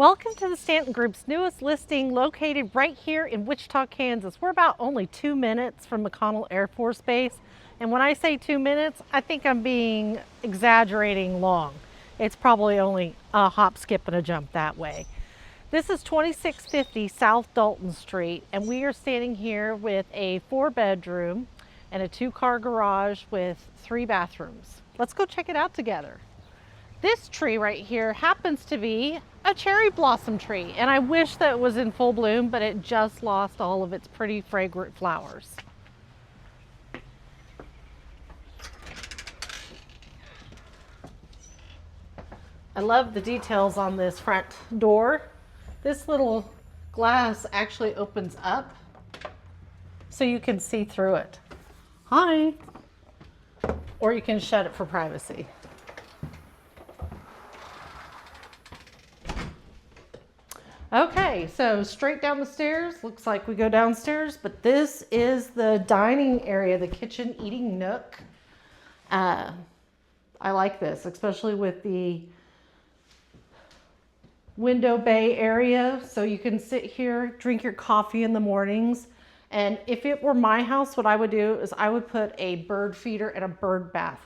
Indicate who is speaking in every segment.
Speaker 1: Welcome to the Stanton Group's newest listing located right here in Wichita, Kansas. We're about only 2 minutes from McConnell Air Force Base. And when I say 2 minutes, I think I'm being exaggerating long. It's probably only a hop, skip, and a jump that way. This is 2650 South Dalton Street, and we are standing here with a 4-bedroom and a 2-car garage with 3 bathrooms. Let's go check it out together. This tree right here happens to be a cherry blossom tree, and I wish that it was in full bloom, but it just lost all of its pretty fragrant flowers. I love the details on this front door. This little glass actually opens up so you can see through it. Hi. Or you can shut it for privacy. Okay, so straight down the stairs, looks like we go downstairs, but this is the dining area, the kitchen eating nook. I like this, especially with the window bay area, so you can sit here, drink your coffee in the mornings. And if it were my house, what I would do is I would put a bird feeder and a bird bath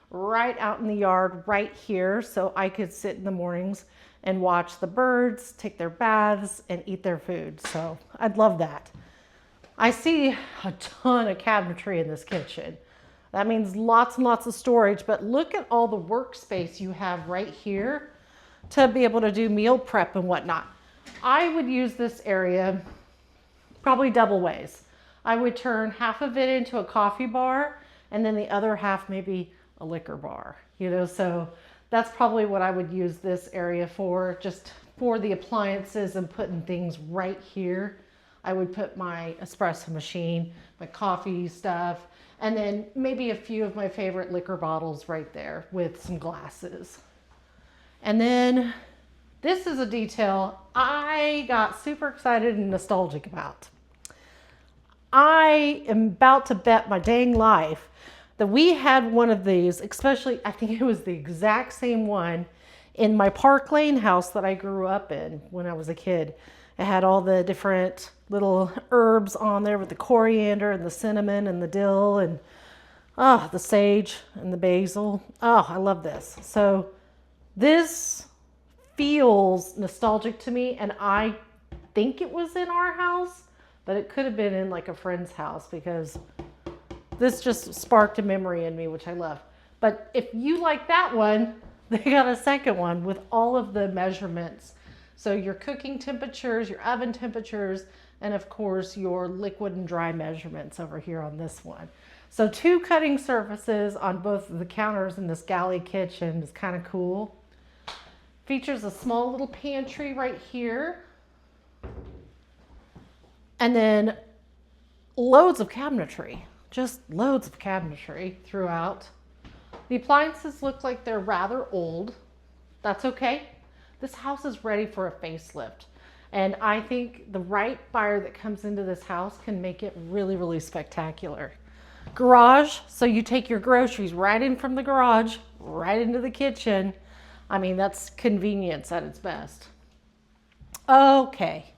Speaker 1: right out in the yard right here, so I could sit in the mornings and watch the birds take their baths and eat their food. So I'd love that. I see a ton of cabinetry in this kitchen. That means lots and lots of storage, but look at all the workspace you have right here to be able to do meal prep and whatnot. I would use this area probably double ways. I would turn half of it into a coffee bar and then the other half maybe a liquor bar, so that's probably what I would use this area for, just for the appliances and putting things right here. I would put my espresso machine, my coffee stuff, and then maybe a few of my favorite liquor bottles right there with some glasses. And then this is a detail I got super excited and nostalgic about. I am about to bet my dang life that we had one of these, especially, I think it was the exact same one in my Park Lane house that I grew up in when I was a kid. It had all the different little herbs on there with the coriander and the cinnamon and the dill and the sage and the basil. Oh, I love this. So this feels nostalgic to me, and I think it was in our house, but it could have been in like a friend's house because this just sparked a memory in me, which I love. But if you like that one, they got a second one with all of the measurements. So your cooking temperatures, your oven temperatures, and of course your liquid and dry measurements over here on this one. So 2 cutting surfaces on both of the counters in this galley kitchen is kind of cool. Features a small little pantry right here. And then loads of cabinetry. Just loads of cabinetry throughout. The appliances look like they're rather old. That's okay. This house is ready for a facelift. And I think the right buyer that comes into this house can make it really, really spectacular. Garage, so you take your groceries right in from the garage, right into the kitchen. I mean, that's convenience at its best. Okay.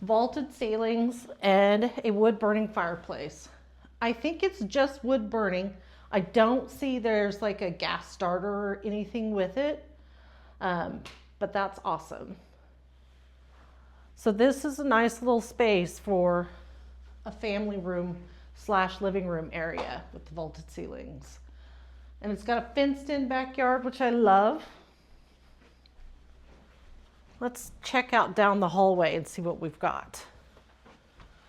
Speaker 1: Vaulted ceilings and a wood burning fireplace. I think it's just wood burning. I don't see there's like a gas starter or anything with it, but that's awesome. So this is a nice little space for a family room / living room area with the vaulted ceilings. And it's got a fenced in backyard, which I love. Let's check out down the hallway and see what we've got.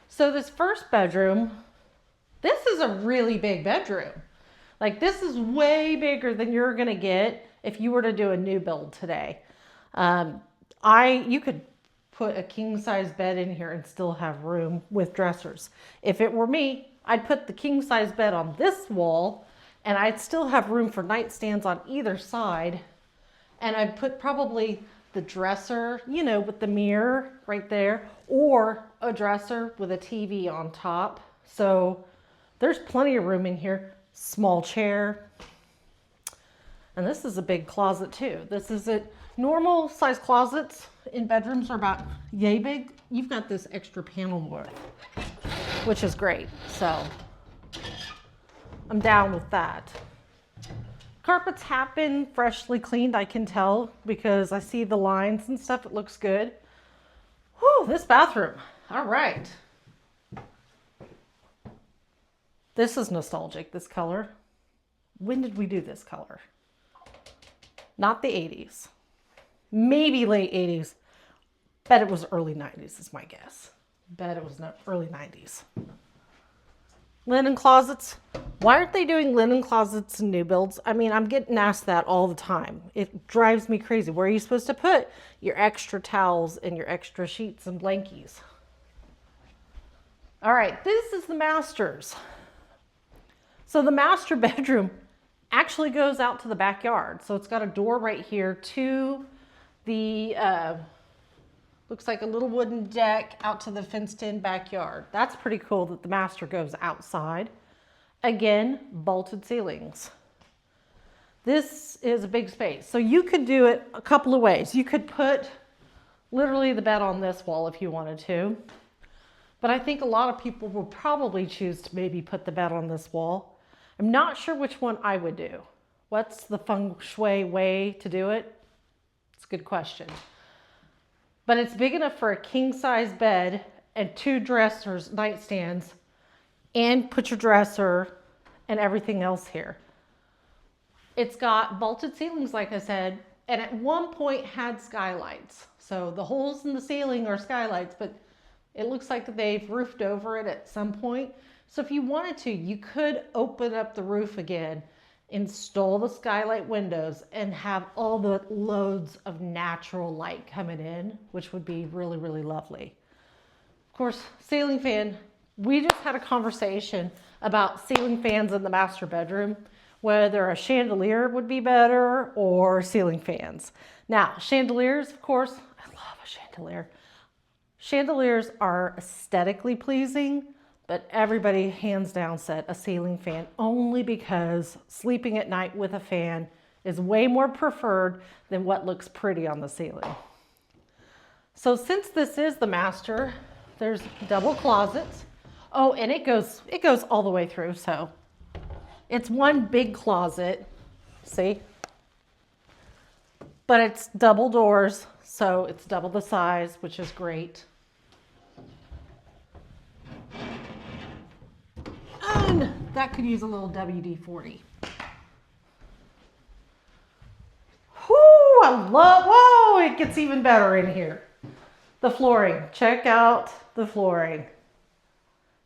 Speaker 1: So this first bedroom, this is a really big bedroom. Like, this is way bigger than you're gonna get if you were to do a new build today. You could put a king size bed in here and still have room with dressers. If it were me, I'd put the king size bed on this wall and I'd still have room for nightstands on either side. And I'd put probably the dresser, with the mirror right there, or a dresser with a TV on top. So there's plenty of room in here. Small chair. And this is a big closet too. This is it. normal size closets in bedrooms are about yay big. You've got this extra panel width, which is great. So I'm down with that. Carpets have been freshly cleaned, I can tell, because I see the lines and stuff. It looks good. Whew, this bathroom. All right. This is nostalgic, this color. When did we do this color? Not the 80s. Maybe late 80s. Bet it was early 90s is my guess. Bet it was early 90s. Linen closets. Why aren't they doing linen closets in new builds? I mean, I'm getting asked that all the time. It drives me crazy. Where are you supposed to put your extra towels and your extra sheets and blankies? All right, this is the master's. So the master bedroom actually goes out to the backyard. So it's got a door right here to the, looks like a little wooden deck out to the fenced in backyard. That's pretty cool that the master goes outside. Again, vaulted ceilings. This is a big space. So you could do it a couple of ways. You could put literally the bed on this wall if you wanted to. But I think a lot of people will probably choose to maybe put the bed on this wall. I'm not sure which one I would do. What's the feng shui way to do it? It's a good question. But it's big enough for a king size bed and 2 dressers, nightstands, and put your dresser and everything else here. It's got vaulted ceilings, like I said, and at one point had skylights. So the holes in the ceiling are skylights, but it looks like they've roofed over it at some point. So if you wanted to, you could open up the roof again, install the skylight windows, and have all the loads of natural light coming in, which would be really, really lovely. Of course, ceiling fan. We just had a conversation about ceiling fans in the master bedroom, whether a chandelier would be better or ceiling fans. Now, chandeliers, of course, I love a chandelier. Chandeliers are aesthetically pleasing, but everybody hands down said a ceiling fan only because sleeping at night with a fan is way more preferred than what looks pretty on the ceiling. So since this is the master, there's double closets. Oh, and it goes all the way through. So it's one big closet, see? But it's double doors, so it's double the size, which is great. And that could use a little WD-40. Whoo, whoa, it gets even better in here. The flooring, check out the flooring.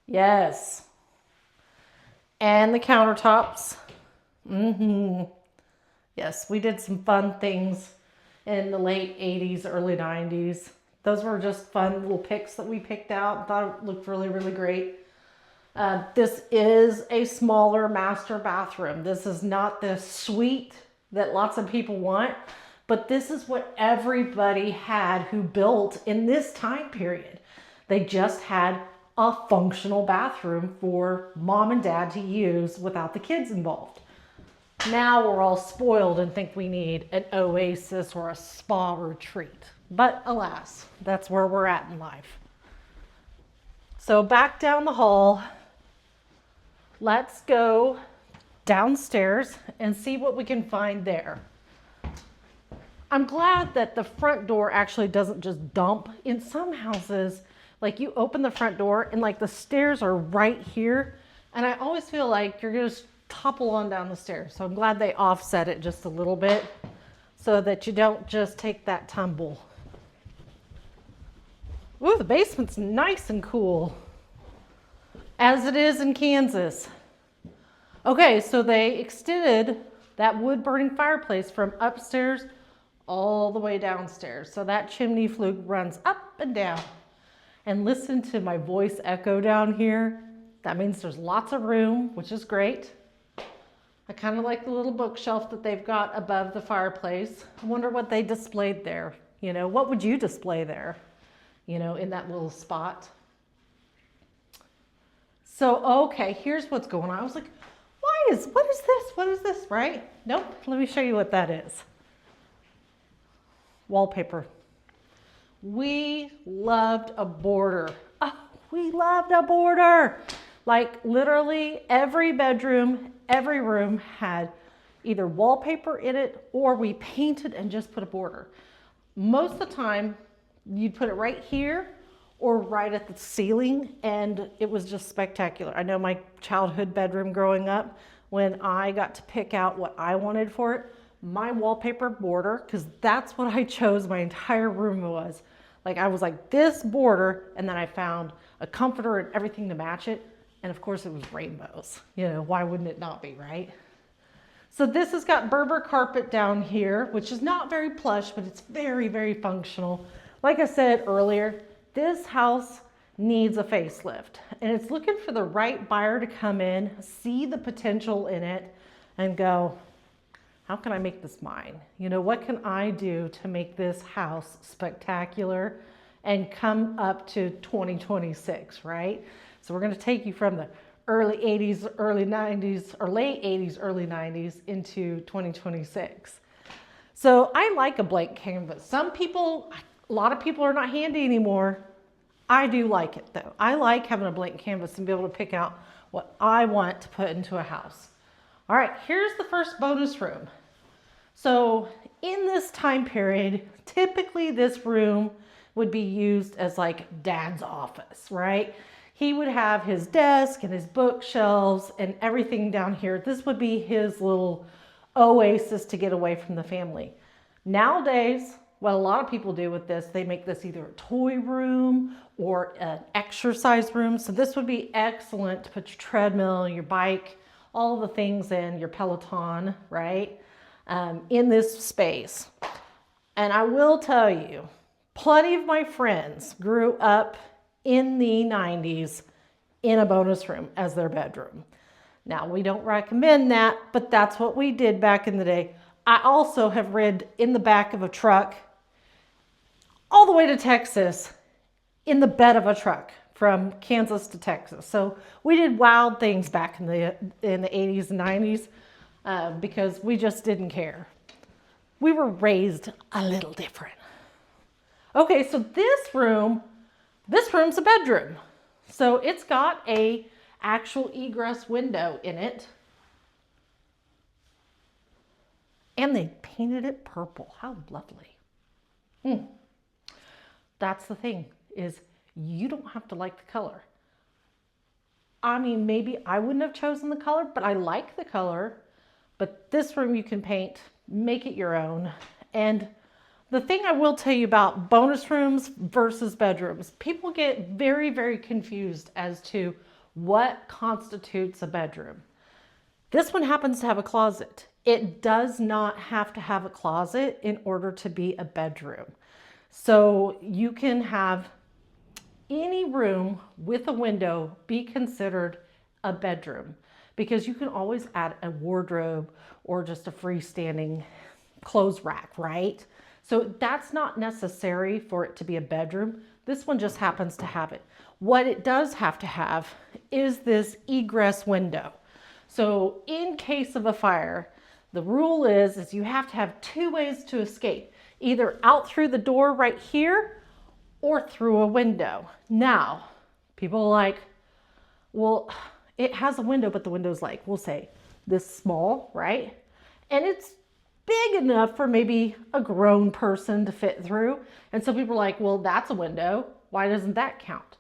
Speaker 1: Yes. And the countertops. Yes, we did some fun things in the late 80s, early 90s. Those were just fun little pics that we picked out. Thought it looked really, really great. This is a smaller master bathroom. This is not the suite that lots of people want, but this is what everybody had who built in this time period. They just had a functional bathroom for mom and dad to use without the kids involved. Now we're all spoiled and think we need an oasis or a spa retreat. But alas, that's where we're at in life. So back down the hall. Let's go downstairs and see what we can find there. I'm glad that the front door actually doesn't just dump. In some houses, like you open the front door and like the stairs are right here. And I always feel like you're gonna just topple on down the stairs. So I'm glad they offset it just a little bit so that you don't just take that tumble. Ooh, the basement's nice and cool, as it is in Kansas. Okay, so they extended that wood burning fireplace from upstairs all the way downstairs. So that chimney flue runs up and down. And listen to my voice echo down here. That means there's lots of room, which is great. I kind of like the little bookshelf that they've got above the fireplace. I wonder what they displayed there. You know, what would you display there? You know, in that little spot. So, okay, here's what's going on. I was like, what is this? What is this, right? Nope, let me show you what that is. wallpaper. We loved a border. Oh, we loved a border. Like literally every bedroom, every room had either wallpaper in it or we painted and just put a border. Most of the time, you'd put it right here or right at the ceiling, and it was just spectacular. I know my childhood bedroom growing up, when I got to pick out what I wanted for it, my wallpaper border, because that's what I chose my entire room was. Like I was like this border, and then I found a comforter and everything to match it. And of course it was rainbows. You know, why wouldn't it not be, right? So this has got Berber carpet down here, which is not very plush, but it's very, very functional. Like I said earlier, this house needs a facelift, and it's looking for the right buyer to come in, see the potential in it, and go, how can I make this mine? You know, what can I do to make this house spectacular and come up to 2026, right? So we're going to take you from the early 80s, early 90s, or late 80s, early 90s into 2026. So I like a blank canvas. Some people, a lot of people are not handy anymore. I do like it though. I like having a blank canvas and be able to pick out what I want to put into a house. All right, here's the first bonus room. So in this time period, typically this room would be used as like dad's office, right? He would have his desk and his bookshelves and everything down here. This would be his little oasis to get away from the family. Nowadays, what a lot of people do with this, they make this either a toy room or an exercise room. So this would be excellent to put your treadmill, your bike, all the things in, your Peloton, right? In this space. And I will tell you, plenty of my friends grew up in the 90s in a bonus room as their bedroom. Now, we don't recommend that, but that's what we did back in the day. I also have ridden in the back of a truck all the way to Texas in the bed of a truck from Kansas to Texas. So we did wild things back in the 80s and 90s because we just didn't care. We were raised a little different. Okay, so this room's a bedroom. So it's got a actual egress window in it. And they painted it purple. How lovely. That's the thing, is you don't have to like the color. I mean, maybe I wouldn't have chosen the color, but I like the color. But this room you can paint, make it your own. And the thing I will tell you about bonus rooms versus bedrooms, people get very, very confused as to what constitutes a bedroom. This one happens to have a closet. It does not have to have a closet in order to be a bedroom. So you can have any room with a window be considered a bedroom because you can always add a wardrobe or just a freestanding clothes rack, right? So that's not necessary for it to be a bedroom. This one just happens to have it. What it does have to have is this egress window. So in case of a fire, the rule is you have to have two ways to escape, either out through the door right here or through a window. Now, people are like, well, it has a window, but the window's like, we'll say this small, right? And it's big enough for maybe a grown person to fit through. And so people are like, well, that's a window. Why doesn't that count?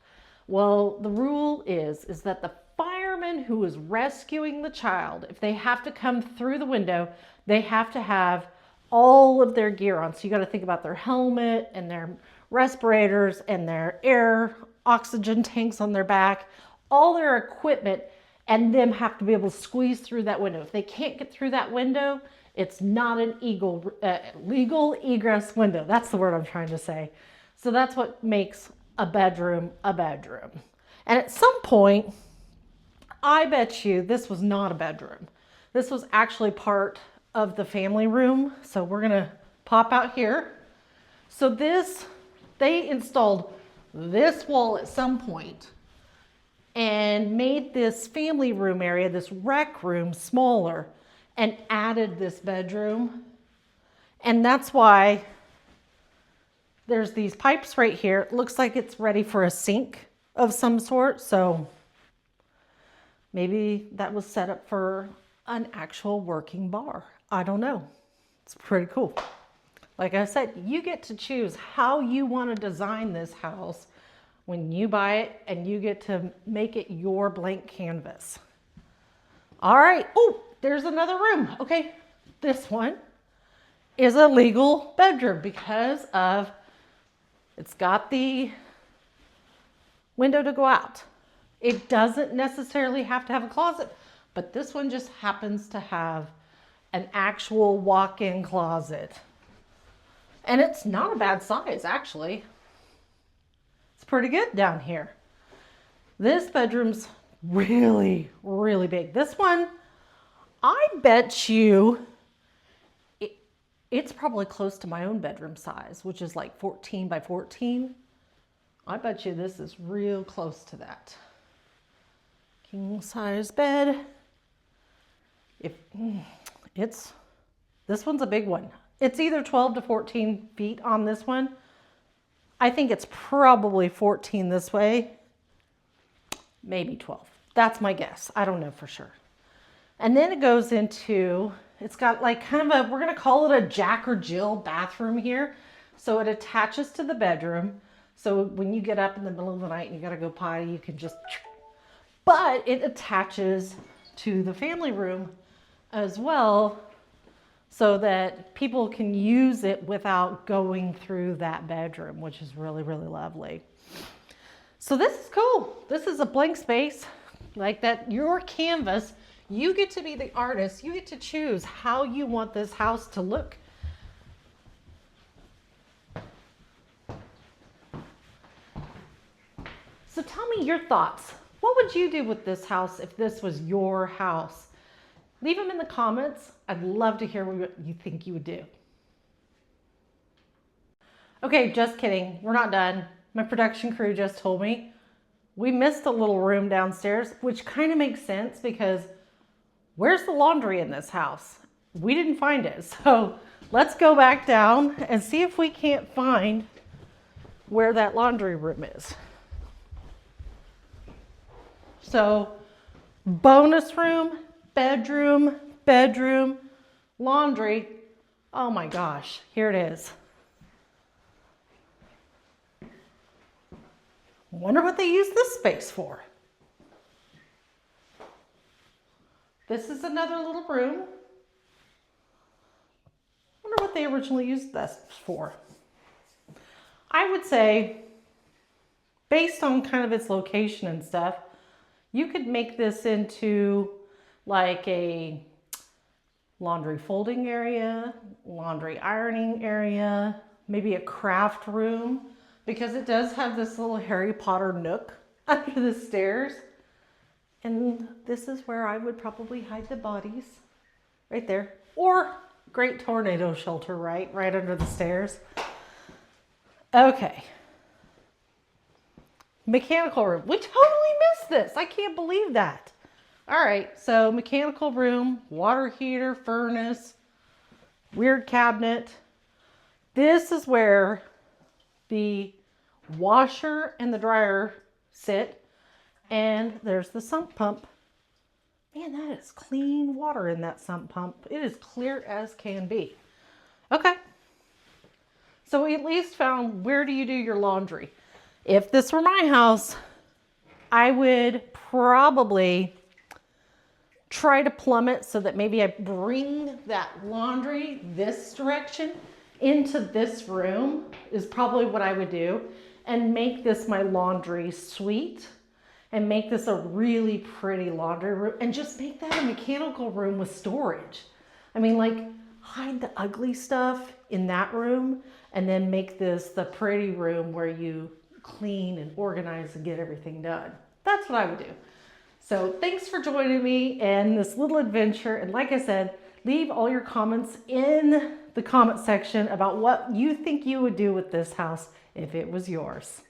Speaker 1: Well, the rule is that the fireman who is rescuing the child, if they have to come through the window, they have to have all of their gear on. So you got to think about their helmet and their respirators and their air oxygen tanks on their back, all their equipment, and them have to be able to squeeze through that window. If they can't get through that window, it's not an legal egress window. That's the word I'm trying to say. So that's what makes a bedroom a bedroom. And at some point, I bet you this was not a bedroom. This was actually part of the family room. So we're gonna pop out here. So they installed this wall at some point and made this family room area, this rec room, smaller and added this bedroom. And that's why There's these pipes right here. It looks like it's ready for a sink of some sort. So maybe that was set up for an actual working bar. I don't know. It's pretty cool. Like I said, you get to choose how you want to design this house when you buy it, and you get to make it your blank canvas. All right. Oh, there's another room. Okay. This one is a legal bedroom because of it's got the window to go out. It doesn't necessarily have to have a closet, but this one just happens to have an actual walk-in closet. And it's not a bad size, actually. It's pretty good down here. This bedroom's really, really big. This one, I bet you, it's probably close to my own bedroom size, which is like 14 by 14. I bet you this is real close to that. King size bed. This one's a big one. It's either 12 to 14 feet on this one. I think it's probably 14 this way, maybe 12. That's my guess. I don't know for sure. And then it goes into, it's got like kind of a, we're going to call it a Jack or Jill bathroom here. So it attaches to the bedroom. So when you get up in the middle of the night and you got to go potty, you can just, but it attaches to the family room as well, so that people can use it without going through that bedroom, which is really, really lovely. So this is cool. This is a blank space like that. Your canvas, you get to be the artist. You get to choose how you want this house to look. So tell me your thoughts. What would you do with this house if this was your house? Leave them in the comments. I'd love to hear what you think you would do. Okay, just kidding. We're not done. My production crew just told me we missed a little room downstairs, which kind of makes sense because where's the laundry in this house? We didn't find it. So let's go back down and see if we can't find where that laundry room is. So bonus room, bedroom, bedroom, laundry. Oh my gosh, here it is. Wonder what they use this space for. This is another little room. Wonder what they originally used this for. I would say, based on kind of its location and stuff, you could make this into like a laundry folding area, laundry ironing area, maybe a craft room, because it does have this little Harry Potter nook under the stairs. And this is where I would probably hide the bodies, right there. Or great tornado shelter, right under the stairs. Okay. Mechanical room. We totally missed this. I can't believe that. All right, so mechanical room, water heater, furnace, weird cabinet. This is where the washer and the dryer sit, and there's the sump pump. Man, that is clean water in that sump pump. It is clear as can be. Okay, so we at least found where do you do your laundry. If this were my house, I would probably try to plumb it so that maybe I bring that laundry this direction into this room is probably what I would do, and make this my laundry suite and make this a really pretty laundry room and just make that a mechanical room with storage. I mean, like, hide the ugly stuff in that room and then make this the pretty room where you clean and organize and get everything done. That's what I would do. So thanks for joining me in this little adventure. And like I said, leave all your comments in the comment section about what you think you would do with this house if it was yours.